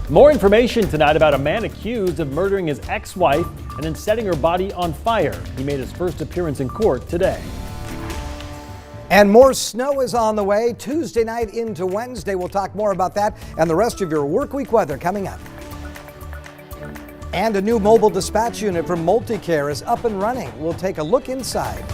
More information tonight about a man accused of murdering his ex-wife and then setting her body on fire. He made his first appearance in court today. And more snow is on the way Tuesday night into Wednesday. We'll talk more about that and the rest of your work week weather coming up. And a new mobile dispatch unit from Multicare is up and running. We'll take a look inside.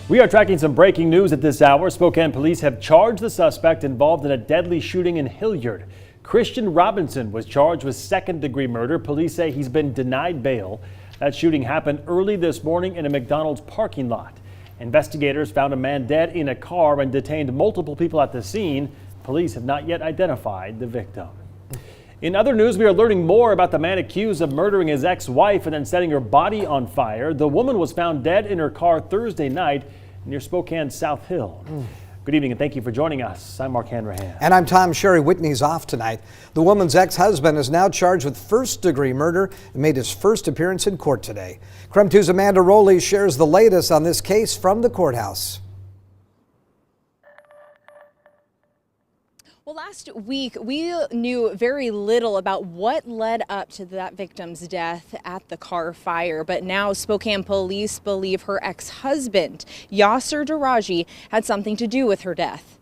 We are tracking some breaking news at this hour. Spokane police have charged the suspect involved in a deadly shooting in Hilliard. Christian Robinson was charged with second-degree murder. Police say he's been denied bail. That shooting happened early this morning in a McDonald's parking lot. Investigators found a man dead in a car and detained multiple people at the scene. Police have not yet identified the victim. In other news, we are learning more about the man accused of murdering his ex-wife and then setting her body on fire. The woman was found dead in her car Thursday night near Spokane's South Hill. Good evening and thank you for joining us. I'm Mark Hanrahan. And I'm Tom Sherry. Whitney's off tonight. The woman's ex-husband is now charged with first-degree murder and made his first appearance in court today. KREM 2's Amanda Rowley shares the latest on this case from the courthouse. Well, last week, we knew very little about what led up to that victim's death at the car fire. But now Spokane police believe her ex-husband, Yasser Daraji, had something to do with her death.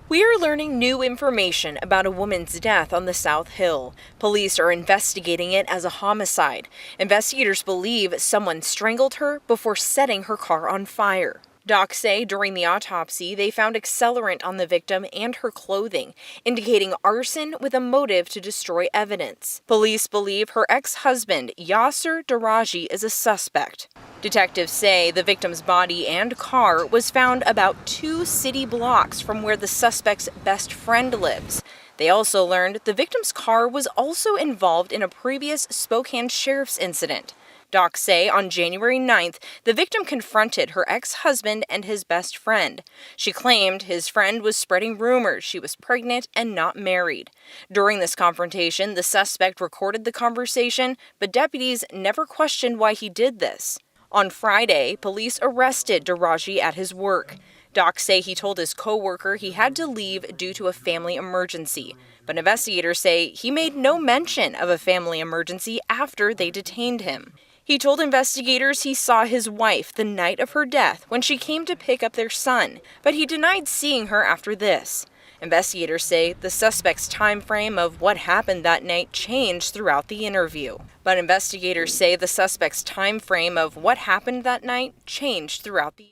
We are learning new information about a woman's death on the South Hill. Police are investigating it as a homicide. Investigators believe someone strangled her before setting her car on fire. Docs say during the autopsy, they found accelerant on the victim and her clothing, indicating arson with a motive to destroy evidence. Police believe her ex-husband, Yasser Daraji, is a suspect. Detectives say the victim's body and car was found about 2 city blocks from where the suspect's best friend lives. They also learned the victim's car was also involved in a previous Spokane sheriff's incident. Docs say on January 9th, the victim confronted her ex-husband and his best friend. She claimed his friend was spreading rumors she was pregnant and not married. During this confrontation, the suspect recorded the conversation, but deputies never questioned why he did this. On Friday, police arrested Daraji at his work. Docs say he told his co-worker he had to leave due to a family emergency. But investigators say he made no mention of a family emergency after they detained him. He told investigators he saw his wife the night of her death when she came to pick up their son, but he denied seeing her after this. Investigators say the suspect's time frame of what happened that night changed throughout the interview. But investigators say the suspect's time frame of what happened that night changed throughout the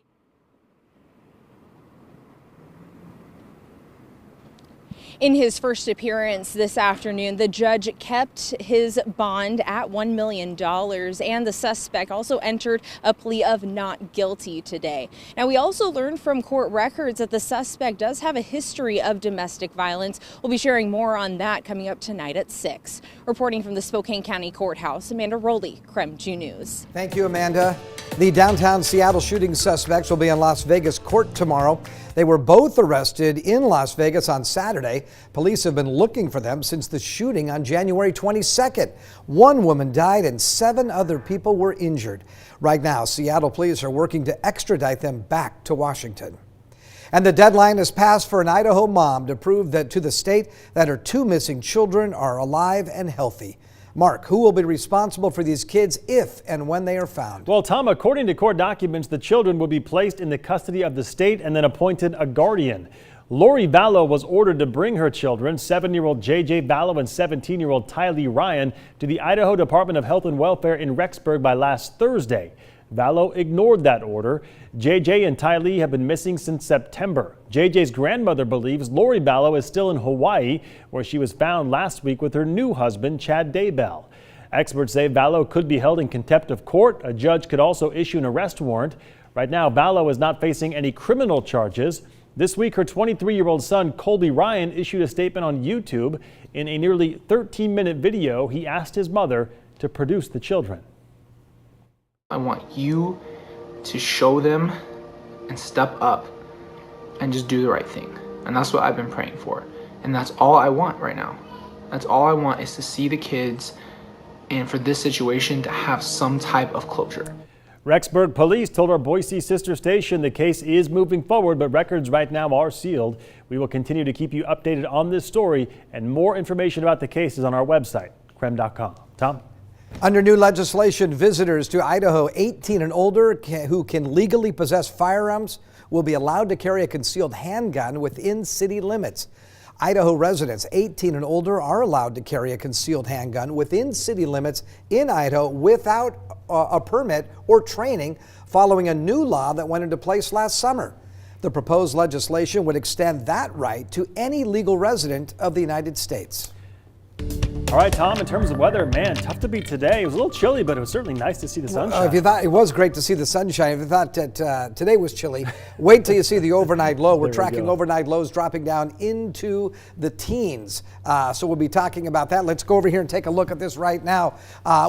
In his first appearance this afternoon, the judge kept his bond at $1 million, and the suspect also entered a plea of not guilty today. Now, we also learned from court records that the suspect does have a history of domestic violence. We'll be sharing more on that coming up tonight at 6. Reporting from the Spokane County Courthouse, Amanda Rowley, KREM 2 News. Thank you, Amanda. The downtown Seattle shooting suspects will be in Las Vegas court tomorrow. They were both arrested in Las Vegas on Saturday. Police have been looking for them since the shooting on January 22nd. 1 woman died and 7 other people were injured. Right now, Seattle police are working to extradite them back to Washington. And the deadline has passed for an Idaho mom to prove that to the state that her 2 missing children are alive and healthy. Mark, who will be responsible for these kids if and when they are found? Well, Tom, according to court documents, the children will be placed in the custody of the state and then appointed a guardian. Lori Vallow was ordered to bring her children, 7-year-old JJ Vallow and 17-year-old Tylee Ryan, to the Idaho Department of Health and Welfare in Rexburg by last Thursday. Vallow ignored that order. JJ and Tylee have been missing since September. JJ's grandmother believes Lori Vallow is still in Hawaii, where she was found last week with her new husband, Chad Daybell. Experts say Vallow could be held in contempt of court. A judge could also issue an arrest warrant. Right now, Vallow is not facing any criminal charges. This week, her 23-year-old son, Colby Ryan, issued a statement on YouTube. In a nearly 13-minute video, he asked his mother to produce the children. I want you to show them and step up and just do the right thing. And that's what I've been praying for. And that's all I want right now. That's all I want, is to see the kids and for this situation to have some type of closure. Rexburg police told our Boise sister station the case is moving forward, but records right now are sealed. We will continue to keep you updated on this story, and more information about the case is on our website, KREM.com. Tom? Under new legislation, visitors to Idaho 18 and older who can legally possess firearms will be allowed to carry a concealed handgun within city limits. Idaho residents 18 and older are allowed to carry a concealed handgun within city limits in Idaho without a permit or training, following a new law that went into place last summer. The proposed legislation would extend that right to any legal resident of the United States. All right, Tom, in terms of weather, man, tough to beat today. It was a little chilly, but it was certainly nice to see the sunshine. If you thought it was great to see the sunshine, if you thought that today was chilly, wait till you see the overnight low. We're tracking overnight lows dropping down into the teens. So we'll be talking about that. Let's go over here and take a look at this right now.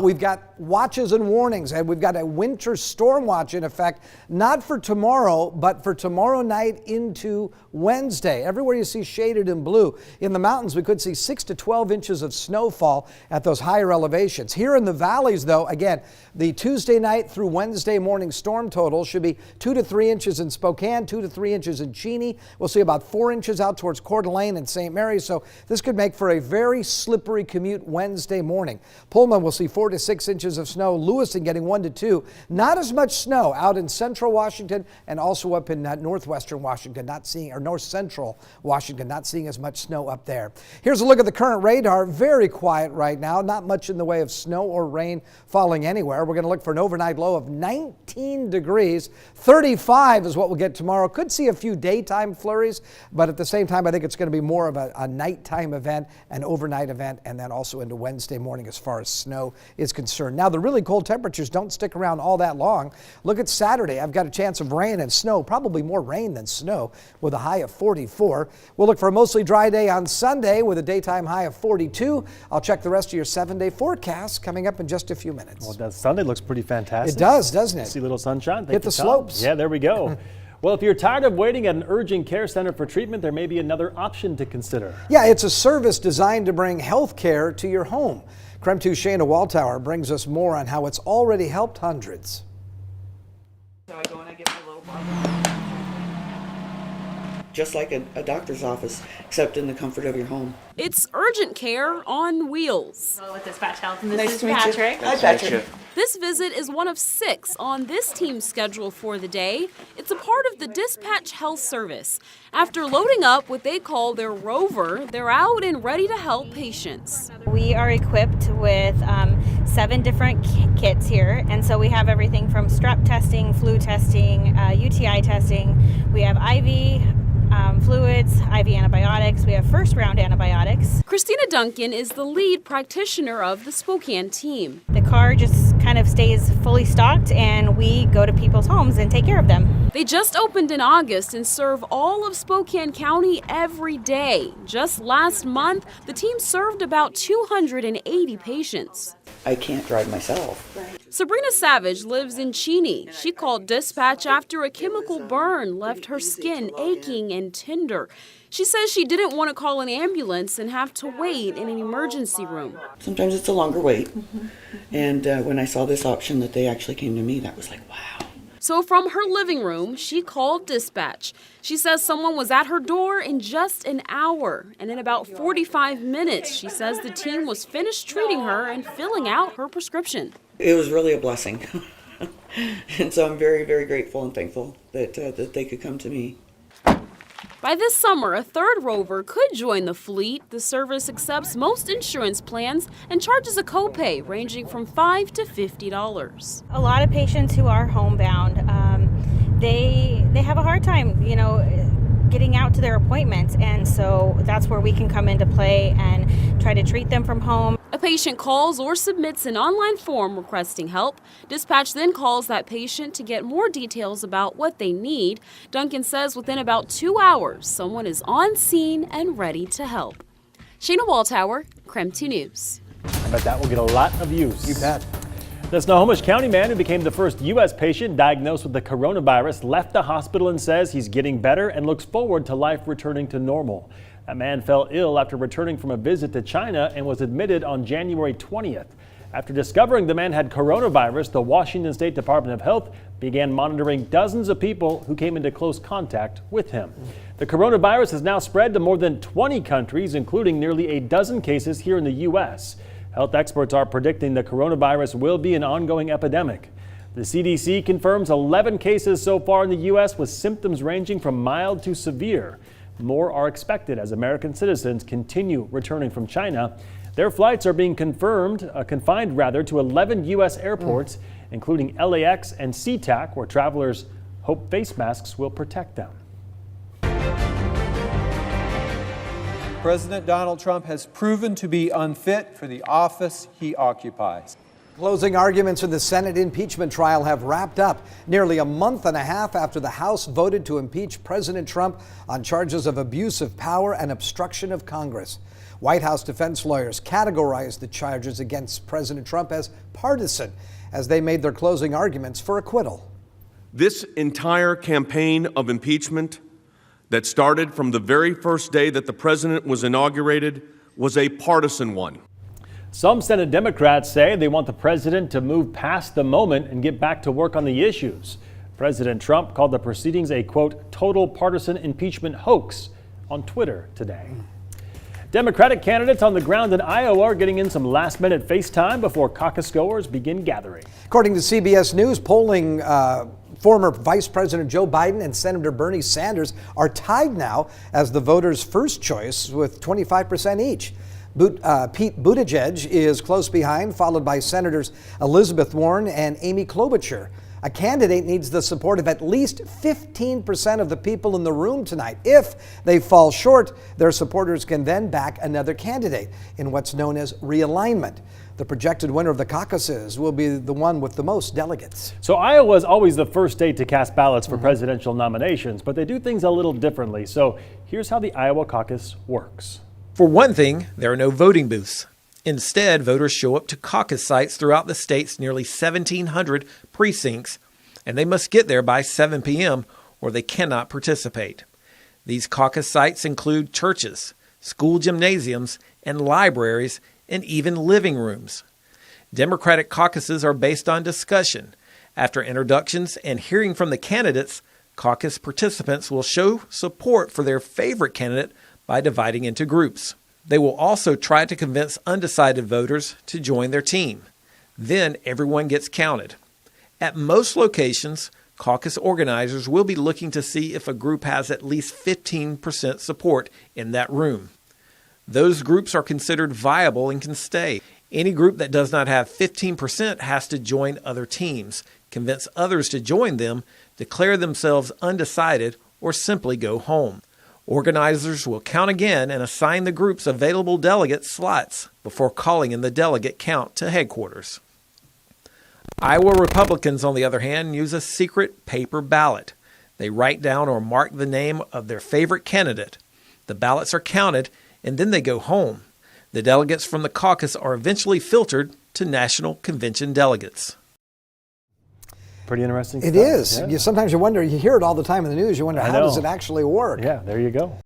We've got watches and warnings, and we've got a winter storm watch in effect, not for tomorrow, but for tomorrow night into Wednesday. Everywhere you see shaded in blue. In the mountains, we could see 6 to 12 inches of snowfall at those higher elevations. Here in the valleys, though, again, the Tuesday night through Wednesday morning storm total should be 2 to 3 inches in Spokane, 2 to 3 inches in Cheney. We'll see about 4 inches out towards Coeur d'Alene and St. Mary's. So this could make for a very slippery commute Wednesday morning. Pullman will see 4 to 6 inches of snow. Lewiston getting 1 to 2. Not as much snow out in central Washington and also up in northwestern Washington, or north central Washington, not seeing as much snow up there. Here's a look at the current radar. Very quiet right now. Not much in the way of snow or rain falling anywhere. We're going to look for an overnight low of 19 degrees. 35 is what we'll get tomorrow. Could see a few daytime flurries, but at the same time, I think it's going to be more of a nighttime event, an overnight event, and then also into Wednesday morning as far as snow is concerned. Now, the really cold temperatures don't stick around all that long. Look at Saturday. I've got a chance of rain and snow, probably more rain than snow, with a high of 44. We'll look for a mostly dry day on Sunday with a daytime high of 42. I'll check the rest of your 7-day forecast coming up in just a few minutes. Well, that Sunday looks pretty fantastic. It does, doesn't it? See a little sunshine. Hit the slopes. Yeah, there we go. Well, if you're tired of waiting at an urgent care center for treatment, there may be another option to consider. Yeah, it's a service designed to bring health care to your home. KREM 2's Shayna Waldtower brings us more on how it's already helped hundreds. So I go and I get my little bottle. Just like a doctor's office, except in the comfort of your home. It's urgent care on wheels. With Dispatch Health, and this Nice is to meet you. Patrick. Hi, Patrick. This visit is one of 6 on this team's schedule for the day. It's a part of the Dispatch Health Service. After loading up what they call their rover, they're out and ready to help patients. We are equipped with 7 different kits here, and so we have everything from strep testing, flu testing, UTI testing. We have IV fluids, IV antibiotics. We have first-round antibiotics. Christina Duncan is the lead practitioner of the Spokane team. The car just kind of stays fully stocked, and we go to people's homes and take care of them. They just opened in August and serve all of Spokane County every day. Just last month, the team served about 280 patients. I can't drive myself. Sabrina Savage lives in Cheney. She called dispatch after a chemical burn left her skin aching and tender. She says she didn't want to call an ambulance and have to wait in an emergency room. Sometimes it's a longer wait. And when I saw this option that they actually came to me, that was like, wow. So from her living room, she called dispatch. She says someone was at her door in just an hour. And in about 45 minutes, she says the team was finished treating her and filling out her prescription. It was really a blessing. And so I'm very, very grateful and thankful that they could come to me. By this summer, a third rover could join the fleet. The service accepts most insurance plans and charges a copay ranging from $5 to $50. A lot of patients who are homebound, they have a hard time, getting out to their appointments, and so that's where we can come into play and try to treat them from home. A patient calls or submits an online form requesting help. Dispatch then calls that patient to get more details about what they need. Duncan says within about 2 hours, someone is on scene and ready to help. Shayna Waldtower, KREM 2 News. I bet that will get a lot of use. You bet. The Snohomish County man who became the first U.S. patient diagnosed with the coronavirus left the hospital and says he's getting better and looks forward to life returning to normal. That man fell ill after returning from a visit to China and was admitted on January 20th. After discovering the man had coronavirus, the Washington State Department of Health began monitoring dozens of people who came into close contact with him. The coronavirus has now spread to more than 20 countries, including nearly a dozen cases here in the U.S. Health experts are predicting the coronavirus will be an ongoing epidemic. The CDC confirms 11 cases so far in the U.S. with symptoms ranging from mild to severe. More are expected as American citizens continue returning from China. Their flights are being confined to 11 U.S. airports, including LAX and SeaTac, where travelers hope face masks will protect them. President Donald Trump has proven to be unfit for the office he occupies. Closing arguments in the Senate impeachment trial have wrapped up nearly a month and a half after the House voted to impeach President Trump on charges of abuse of power and obstruction of Congress. White House defense lawyers categorized the charges against President Trump as partisan as they made their closing arguments for acquittal. This entire campaign of impeachment that started from the very first day that the president was inaugurated was a partisan one. Some Senate Democrats say they want the president to move past the moment and get back to work on the issues. President Trump called the proceedings a, quote, total partisan impeachment hoax on Twitter today. Democratic candidates on the ground in Iowa are getting in some last-minute FaceTime before caucus goers begin gathering. According to CBS News, polling former Vice President Joe Biden and Senator Bernie Sanders are tied now as the voters' first choice with 25% each. Pete Buttigieg is close behind, followed by Senators Elizabeth Warren and Amy Klobuchar. A candidate needs the support of at least 15% of the people in the room tonight. If they fall short, their supporters can then back another candidate in what's known as realignment. The projected winner of the caucuses will be the one with the most delegates. So Iowa is always the first state to cast ballots for presidential nominations, but they do things a little differently. So here's how the Iowa caucus works. For one thing, there are no voting booths. Instead, voters show up to caucus sites throughout the state's nearly 1,700 precincts, and they must get there by 7 p.m. or they cannot participate. These caucus sites include churches, school gymnasiums, and libraries, and even living rooms. Democratic caucuses are based on discussion. After introductions and hearing from the candidates, caucus participants will show support for their favorite candidate by dividing into groups. They will also try to convince undecided voters to join their team. Then everyone gets counted. At most locations, caucus organizers will be looking to see if a group has at least 15% support in that room. Those groups are considered viable and can stay. Any group that does not have 15% has to join other teams, convince others to join them, declare themselves undecided, or simply go home. Organizers will count again and assign the group's available delegate slots before calling in the delegate count to headquarters. Iowa Republicans, on the other hand, use a secret paper ballot. They write down or mark the name of their favorite candidate. The ballots are counted, and then they go home. The delegates from the caucus are eventually filtered to national convention delegates. Pretty interesting It stuff. is. Yeah. Sometimes you wonder, you hear it all the time in the news, you wonder, how does it actually work? Yeah, there you go.